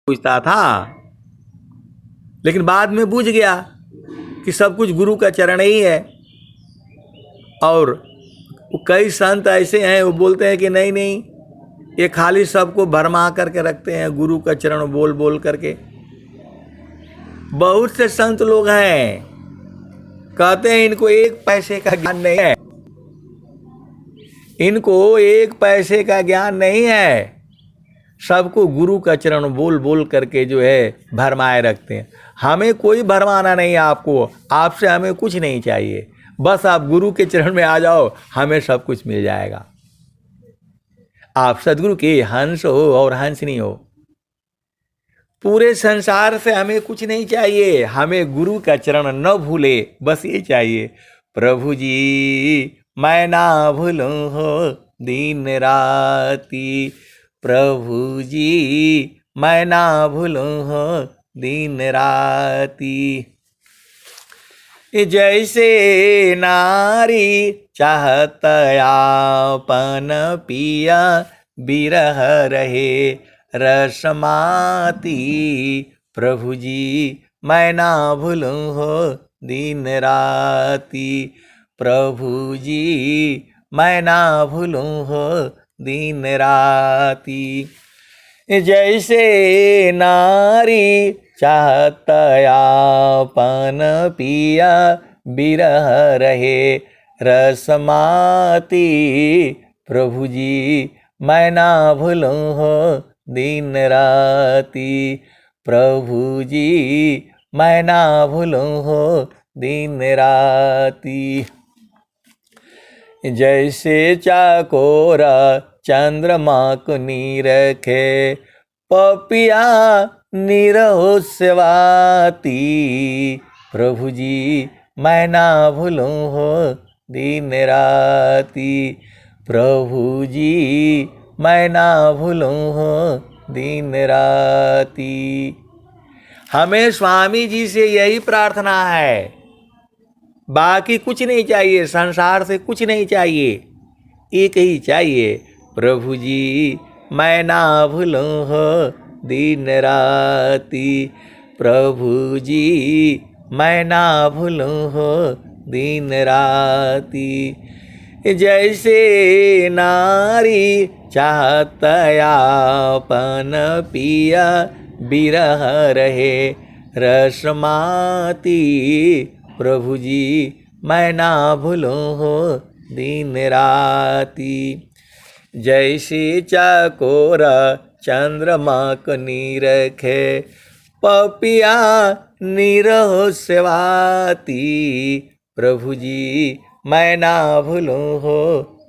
पूछता था, लेकिन बाद में बूझ गया कि सब कुछ गुरु का चरण ही है। और कई संत ऐसे हैं वो बोलते हैं कि नहीं नहीं, ये खाली सबको भरमा करके रखते हैं गुरु का चरण बोल बोल करके। बहुत से संत लोग हैं कहते हैं इनको एक पैसे का ज्ञान नहीं है, इनको एक पैसे का ज्ञान नहीं है, सबको गुरु का चरण बोल बोल करके जो है भरमाए रखते हैं। हमें कोई भरमाना नहीं है आपको, आपसे हमें कुछ नहीं चाहिए, बस आप गुरु के चरण में आ जाओ, हमें सब कुछ मिल जाएगा। आप सदगुरु के हंस हो और हंसनी हो। पूरे संसार से हमें कुछ नहीं चाहिए, हमें गुरु का चरण न भूले, बस ये चाहिए। प्रभु जी मैं ना भूलूं हो दिन राती, प्रभु जी मैं ना भूलूं हो दिन राती। जैसे नारी चाहत आपन पिया, बिरह रहे रसमाती, प्रभु जी मैं ना भूलूं हो दिन राती, प्रभु जी मैं ना भूलूं हो दिन राती। जैसे नारी चाहत आपन पिया, बिरह रहे रसमाती, प्रभु जी मैं ना भूलूं हो दिन राती, प्रभु जी मैं ना भूलूं हो दिन राती। जैसे चाकोर चंद्रमा को नीरखे, पपिया निरहो सेवाती, प्रभु जी मैं ना भूलूं हो दिन राती, प्रभु जी मैं ना भूलूं हो दिन राती। हमें स्वामी जी से यही प्रार्थना है, बाकी कुछ नहीं चाहिए, संसार से कुछ नहीं चाहिए, एक ही चाहिए, प्रभु जी मैं ना भूलूं हो दिन राती, प्रभु जी मैं ना भूलूं हो दिन राती। जैसे नारी चाहत आपन पिया, बिरह रहे रसमाती, प्रभु जी मैं ना भूलूं हो दिन राती। जैसे चाकोर चंद्रमा को नीरखे, पपिया निरहो सेवाती, प्रभु जी मैं ना भूलूं हो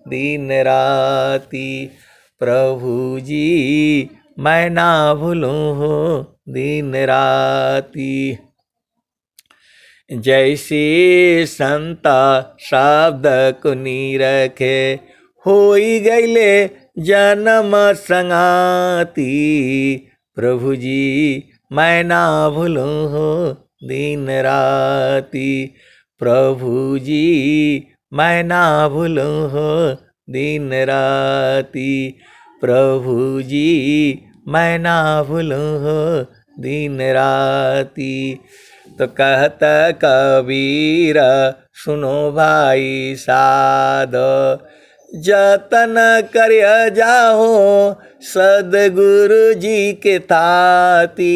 दिन राती, प्रभु जी मैं ना भूलूं हो दिन राती। जैसे संत शब्द को नीरखे, होई गईले जन्म संगाती, प्रभु जी मैं ना भूलूं हो दिन राती, प्रभु जी मैं ना भूलूं हो दिन राती, प्रभु जी मैं ना भूलूं हो दिन राती। तो कहत कबीर सुनो भाई साध, जतन कर जाओ सदगुरु जी के ताती,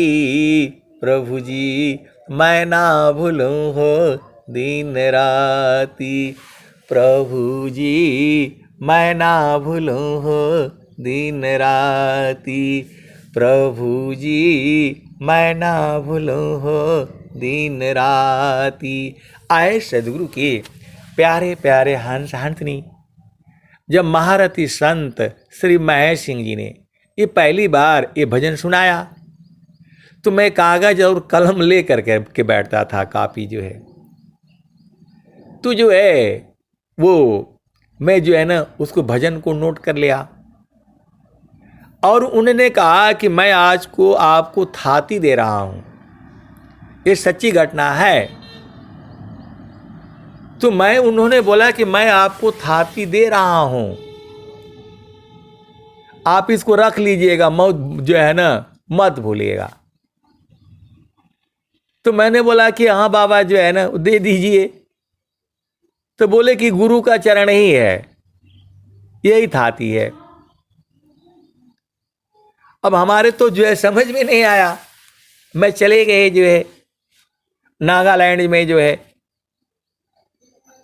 प्रभु जी मैं ना भूलूं हो दिन राती, प्रभु जी मैं ना भूलूं हो दिन राती, प्रभु जी मैं ना भूलूं हो दिन राती। आए सदगुरु के प्यारे प्यारे हंस हंसनी। जब महारथी संत श्री महेश सिंह जी ने ये पहली बार ये भजन सुनाया, तो मैं कागज और कलम ले करके बैठता था, कापी जो है तो जो है वो मैं जो है ना उसको भजन को नोट कर लिया। और उन्होंने कहा कि मैं आज को आपको थाती दे रहा हूं, ये सच्ची घटना है। तो मैं उन्होंने बोला कि मैं आपको थाती दे रहा हूं, आप इसको रख लीजिएगा, मौत जो है ना मत भूलिएगा। तो मैंने बोला कि हाँ बाबा जो है ना दे दीजिए। तो बोले कि गुरु का चरण ही है, यही थाती है। अब हमारे तो जो है समझ में नहीं आया। मैं चले गए जो है नागालैंड में जो है,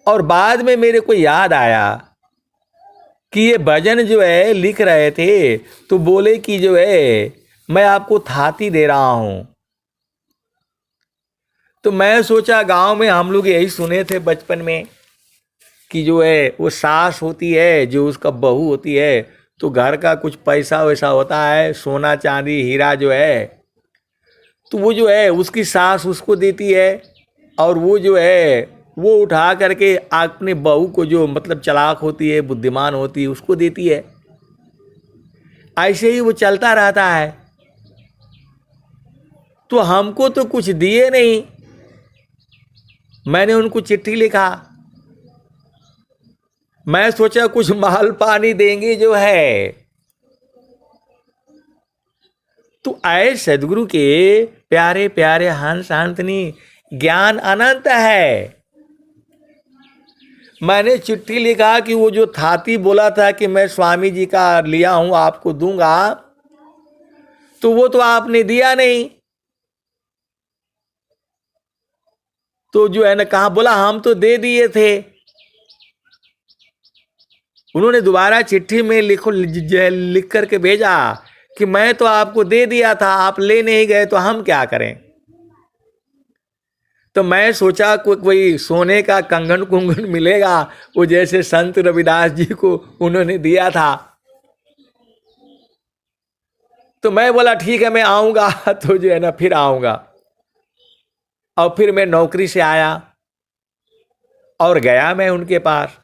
और बाद में मेरे को याद आया कि ये भजन जो है लिख रहे थे, तो बोले कि जो है मैं आपको थाती दे रहा हूं। तो मैं सोचा गांव में हम लोग यही सुने थे बचपन में कि जो है वो सास होती है, जो उसका बहू होती है, तो घर का कुछ पैसा वैसा होता है, सोना चांदी हीरा जो है, तो वो जो है उसकी सास उसको देती है, और वो जो है वो उठा करके अपने बहू को, जो मतलब चालाक होती है, बुद्धिमान होती है, उसको देती है। ऐसे ही वो चलता रहता है। तो हमको तो कुछ दिए नहीं। मैंने उनको चिट्ठी लिखा, मैं सोचा कुछ माल पानी देंगे जो है। तो आए सदगुरु के प्यारे प्यारे हंस हंसनी, ज्ञान अनंत है। मैंने चिट्ठी लिखा कि वो जो थाती बोला था कि मैं स्वामी जी का लिया हूं आपको दूंगा, तो वो तो आपने दिया नहीं। तो जो है ना कहा, बोला हम तो दे दिए थे। उन्होंने दोबारा चिट्ठी में लिख करके भेजा कि मैं तो आपको दे दिया था, आप ले नहीं गए, तो हम क्या करें। तो मैं सोचा कोई सोने का कंगन कुंगन मिलेगा, वो जैसे संत रविदास जी को उन्होंने दिया था। तो मैं बोला ठीक है मैं आऊंगा। तो जो है ना फिर आऊंगा। और फिर मैं नौकरी से आया और गया मैं उनके पास।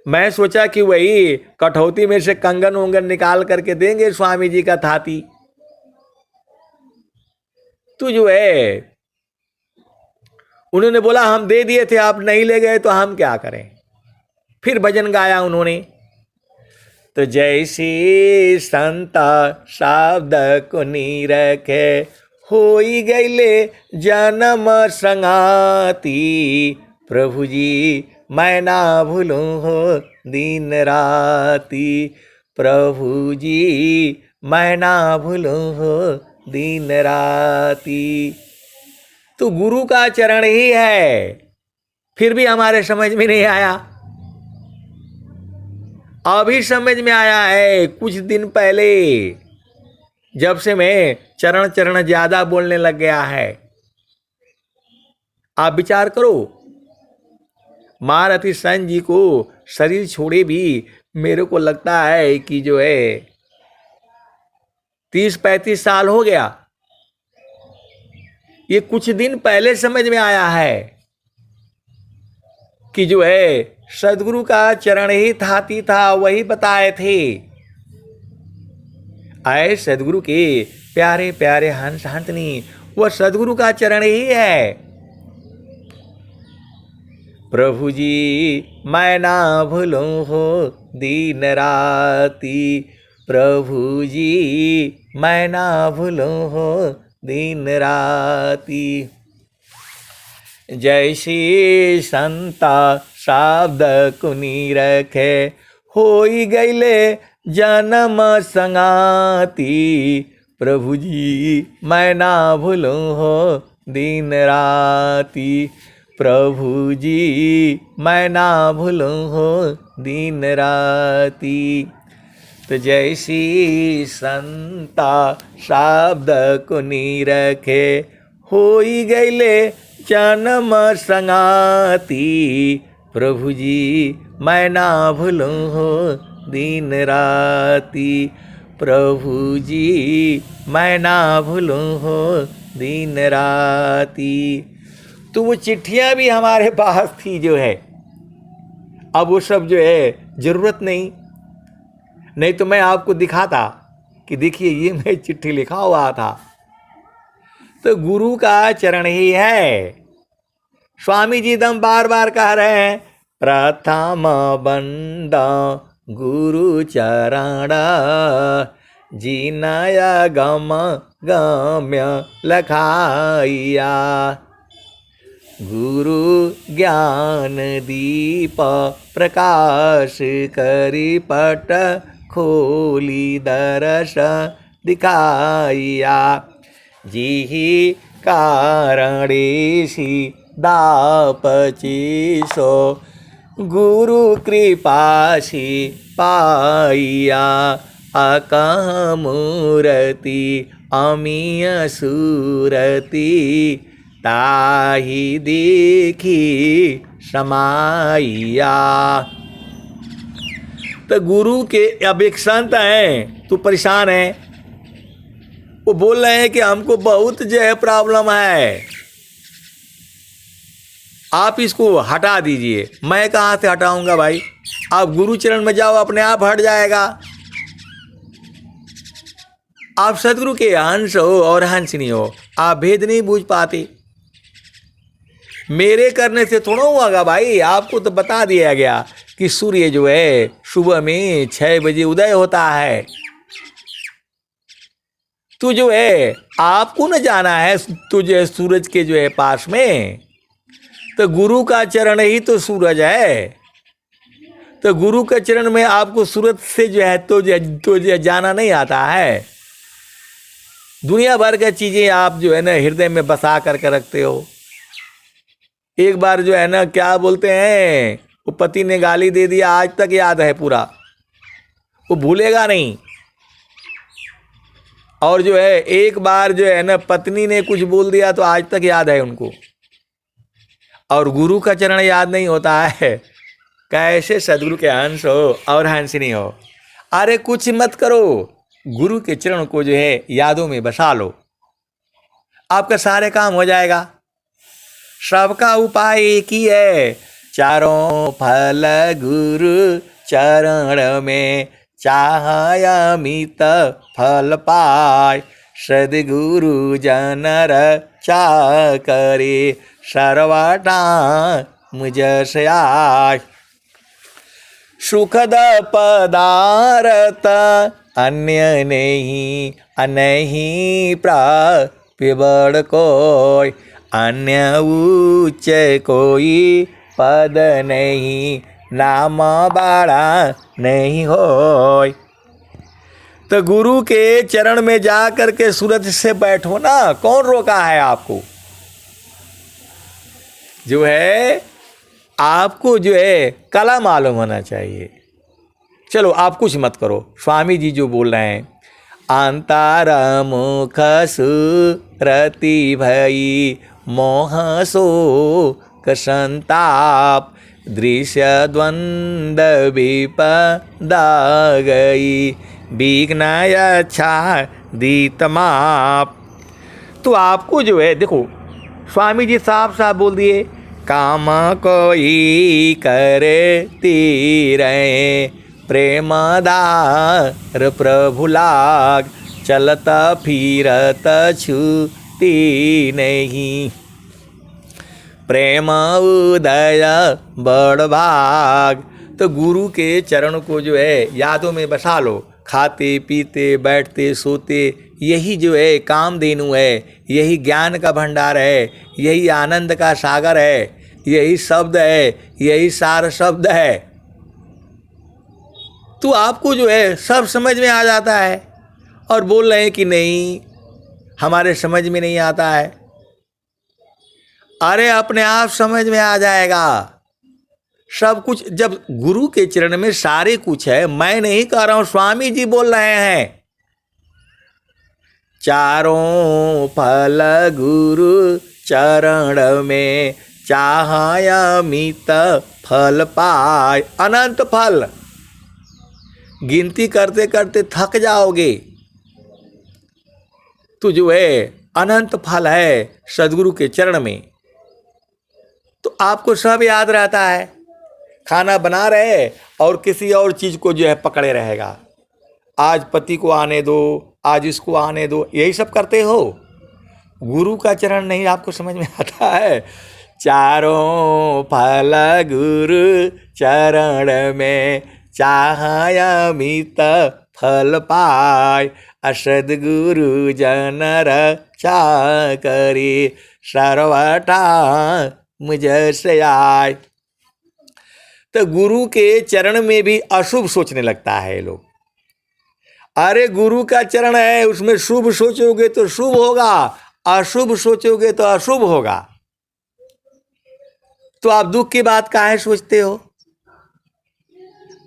मैं सोचा कि वही कठौती में से कंगन उंगन निकाल करके देंगे स्वामी जी का थाती। तो जो है उन्होंने बोला हम दे दिए थे, आप नहीं ले गए, तो हम क्या करें। फिर भजन गाया उन्होंने। तो जैसी संता शब्द को नीरखे, होई गईले जन्म संगाती, प्रभु जी मैं ना भूलूं हो दिन राती, प्रभु जी मैं ना भूलूं हो दिन राती। तो गुरु का चरण ही है, फिर भी हमारे समझ में नहीं आया। अभी समझ में आया है कुछ दिन पहले, जब से मैं चरण चरण ज्यादा बोलने लग गया है। आप विचार करो, महारथी संत जी को शरीर छोड़े भी मेरे को लगता है कि जो है 30-35 साल हो गया। ये कुछ दिन पहले समझ में आया है कि जो है सदगुरु का चरण ही थाती था, वही बताए थे। आए सदगुरु के प्यारे प्यारे हंस हंसनी, वह सदगुरु का चरण ही है। प्रभु जी मैं ना भूलूं हो दिन राती, प्रभु जी मैं ना भूलूं हो दिन राती। जैसी संता शब्द कुनी रखे, होई गईले जन्म संगाती, प्रभु जी मैं ना भूलूं हो दिन राती, प्रभु जी मैं ना भूलूं हो दिन राती। तो जैसी संता शब्द कुनी रखे, होई गईले जन्म संगाती, प्रभु जी मैं ना भूलूं हो दिन राती, प्रभु जी मैं ना भूलूं हो दिन राती। तो वो चिट्ठियां भी हमारे पास थी जो है, अब वो सब जो है जरूरत नहीं तो मैं आपको दिखाता कि देखिए ये मैं चिट्ठी लिखा हुआ था। तो गुरु का चरण ही है। स्वामी जी दम बार बार कह रहे हैं, प्रथम बंदा गुरु चरण, जीनया गम गम्य लखाइया। गुरु ज्ञान दीप प्रकाश करी पट खोली दरस दिखाइया। जिहि कारणेशी दापचीसो गुरु कृपासी पाइया। अकह मूरति अमीय सूरति ताहि देखी समाइया। तो गुरु के अब एक संत हैं, तू परेशान है, वो बोल रहे हैं कि हमको बहुत जो है प्रॉब्लम है, आप इसको हटा दीजिए। मैं कहाँ से हटाऊंगा भाई, आप गुरु चरण में जाओ, अपने आप हट जाएगा। आप सदगुरु के अंश हो और हंस नहीं हो, आप भेद नहीं बूझ पाते। मेरे करने से थोड़ा हुआ भाई, आपको तो बता दिया गया कि सूर्य जो है सुबह में 6 बजे उदय होता है। तू जो है आपको न जाना है, तुझे सूरज के जो है पास में, तो गुरु का चरण ही तो सूरज है। तो गुरु के चरण में आपको सूरज से जो है तो जाना नहीं आता है। दुनिया भर की चीजें आप जो है ना हृदय में बसा करके रखते हो। एक बार जो है ना क्या बोलते हैं, वो पति ने गाली दे दिया, आज तक याद है पूरा, वो भूलेगा नहीं। और जो है एक बार जो है ना पत्नी ने कुछ बोल दिया तो आज तक याद है उनको। और गुरु का चरण याद नहीं होता है। कैसे सदगुरु के अंश हो और हंस नहीं हो। अरे कुछ मत करो, गुरु के चरण को जो है यादों में बसा लो, आपका सारे काम हो जाएगा। सबका उपाय एक ही है, चारों फल गुरु चरण में चाहयमित फल पाय। सद्गुरु जनर चा करे सर्वटा मुझसे आय। सुखद पदार्थ अन्य नहीं अनहि प्राप्य बड़ कोय। अन्य उच्च कोई पद नहीं नाम बड़ा नहीं होय। तो गुरु के चरण में जा करके सूरज से बैठो ना, कौन रोका है आपको। जो है आपको जो है कला मालूम होना चाहिए। चलो आप कुछ मत करो, स्वामी जी जो बोल रहे हैं, अंतर मुख सुरति भई मोह शोक संताप। दृश्य द्वंद विपदा गई विघ्न अच्छा दीतमाप। तो आपको जो है देखो, स्वामी जी साफ साफ बोल दिए, काम कोई करती रहे प्रेमदार प्रभु लाग। चलता फिरत छूती नहीं प्रेम उदय बड़ भाग। तो गुरु के चरण को जो है यादों में बसा लो। खाते पीते बैठते सोते यही जो है कामधेनु है, यही ज्ञान का भंडार है, यही आनंद का सागर है, यही शब्द है, यही सार शब्द है। तो आपको जो है सब समझ में आ जाता है और बोल रहे हैं कि नहीं हमारे समझ में नहीं आता है। अरे अपने आप समझ में आ जाएगा सब कुछ, जब गुरु के चरण में सारे कुछ है। मैं नहीं कह रहा हूं, स्वामी जी बोल रहे हैं। चारों फल गुरु चरण में चाहयमित फल पाय। अनंत फल, गिनती करते करते थक जाओगे। तो जो है अनंत फल है सदगुरु के चरण में। तो आपको सब याद रहता है। खाना बना रहे और किसी और चीज को जो है पकड़े रहेगा, आज पति को आने दो, आज इसको आने दो, यही सब करते हो। गुरु का चरण नहीं आपको समझ में आता है। चारों फल गुरु चरण में चाहयमित फल पाय, सद्गुरु जन रक्षा करे, सर्वथा मुझ से आय। तो गुरु के चरण में भी अशुभ सोचने लगता है लोग। अरे गुरु का चरण है, उसमें शुभ सोचोगे तो शुभ होगा, अशुभ सोचोगे तो अशुभ होगा। तो आप दुख की बात काहे सोचते हो?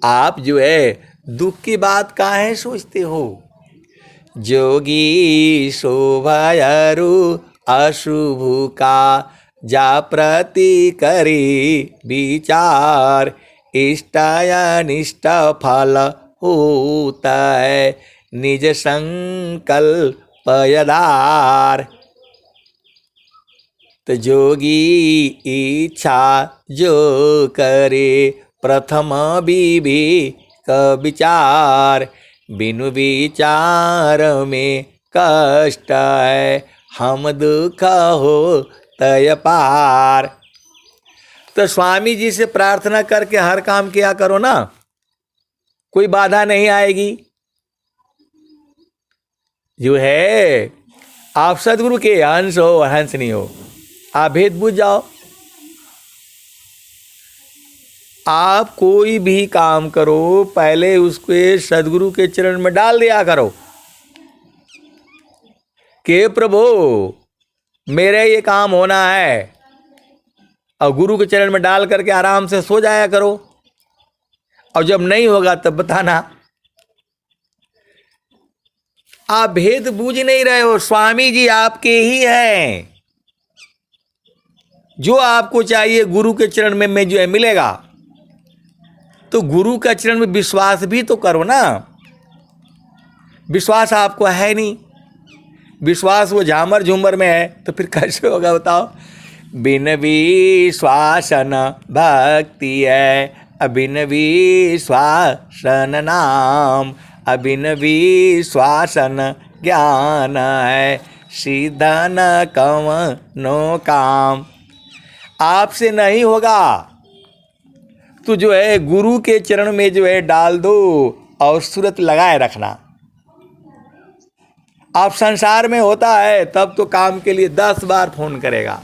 आप जो है दुख की बात काहे सोचते हो? जोगी शोभायरु अशुभ का, जा प्रति करी विचार, इष्टानिष्ट फल होता है निज संकल्प यदार। तो जोगी इच्छा जो करे, प्रथम विवेक विचार, बिनु विचार में कष्ट है, हम दुख हो तय पार। तो स्वामी जी से प्रार्थना करके हर काम किया करो ना, कोई बाधा नहीं आएगी। जो है आप सदगुरु के अंश हो, हंस नहीं हो, आप भेद बुझ जाओ। आप कोई भी काम करो, पहले उसके सदगुरु के चरण में डाल दिया करो कि प्रभु मेरे ये काम होना है, और गुरु के चरण में डाल करके आराम से सो जाया करो। और जब नहीं होगा तब बताना। आप भेद बूझ नहीं रहे हो, स्वामी जी आपके ही हैं। जो आपको चाहिए गुरु के चरण में जो है मिलेगा। तो गुरु का चरण में विश्वास भी तो करो ना। विश्वास आपको है नहीं, विश्वास वो झामर झूमर में है, तो फिर कैसे होगा बताओ? बिन विश्वासन भक्ति है, अबिन विश्वासन नाम, अबिन विश्वासन ज्ञान है, सीधा न कवनो काम। आपसे नहीं होगा तो जो है गुरु के चरण में जो है डाल दो और सूरत लगाए रखना। आप संसार में होता है तब तो काम के लिए 10 बार फोन करेगा,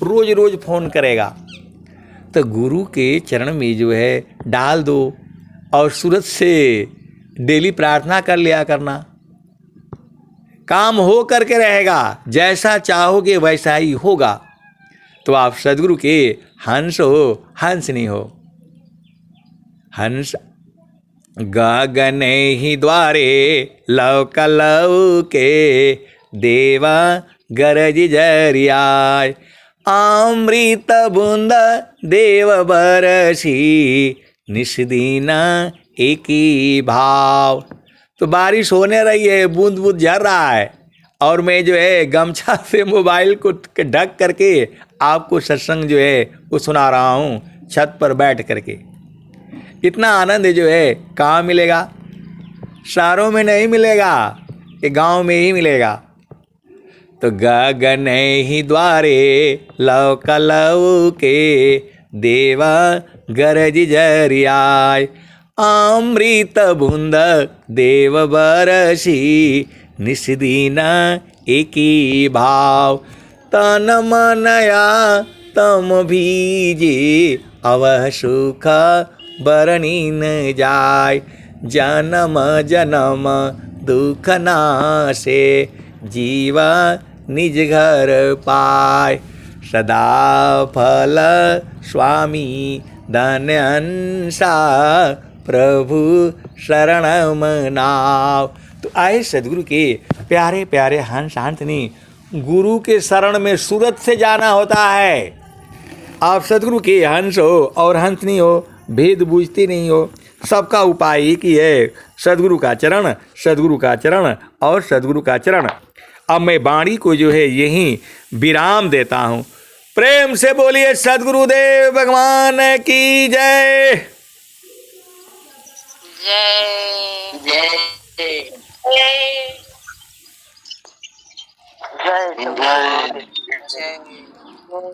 रोज रोज फोन करेगा। तो गुरु के चरण में जो है डाल दो और सूरत से डेली प्रार्थना कर लिया करना। काम हो करके रहेगा, जैसा चाहोगे वैसा ही होगा। तो आप सदगुरु के हंस हो, हंस नहीं हो। हंस गगन ही द्वारे लौक लौके, देवा गरज जरियाय, अमृत बूंद देव बरसी, निष्दीन एक ही भाव। तो बारिश होने रही है, बूंद बूंद झर रहा है, और मैं जो है गमछा से मोबाइल को ढक करके आपको सत्संग जो है वो सुना रहा हूँ छत पर बैठ करके। इतना आनंद जो है कहाँ मिलेगा? शहरों में नहीं मिलेगा, ये गांव में ही मिलेगा। तो गगन ही द्वारे लौक लौके, देवा गरज जरियाय, अमृत बूंद देव बरसी, निष्दीन एक ही भाव। तन मनया तम भीजे, अवह सुख बरनी न जाय, जन्म जन्म दुख नासे, जीवा निज घर पाय। सदा फल स्वामी धन्य अंसा, प्रभु शरण मनाव। तो आए सदगुरु के प्यारे प्यारे हंस हंसनी, गुरु के शरण में सूरत से जाना होता है। आप सदगुरु के हंस हो और हंसनी हो, भेद बूझते नहीं हो। सबका उपाय एक ही है, सदगुरु का चरण, सदगुरु का चरण और सदगुरु का चरण। अब मैं वाणी को जो है यहीं विराम देता हूँ। प्रेम से बोलिए सदगुरुदेव भगवान की जय। जय जय जय जय जय।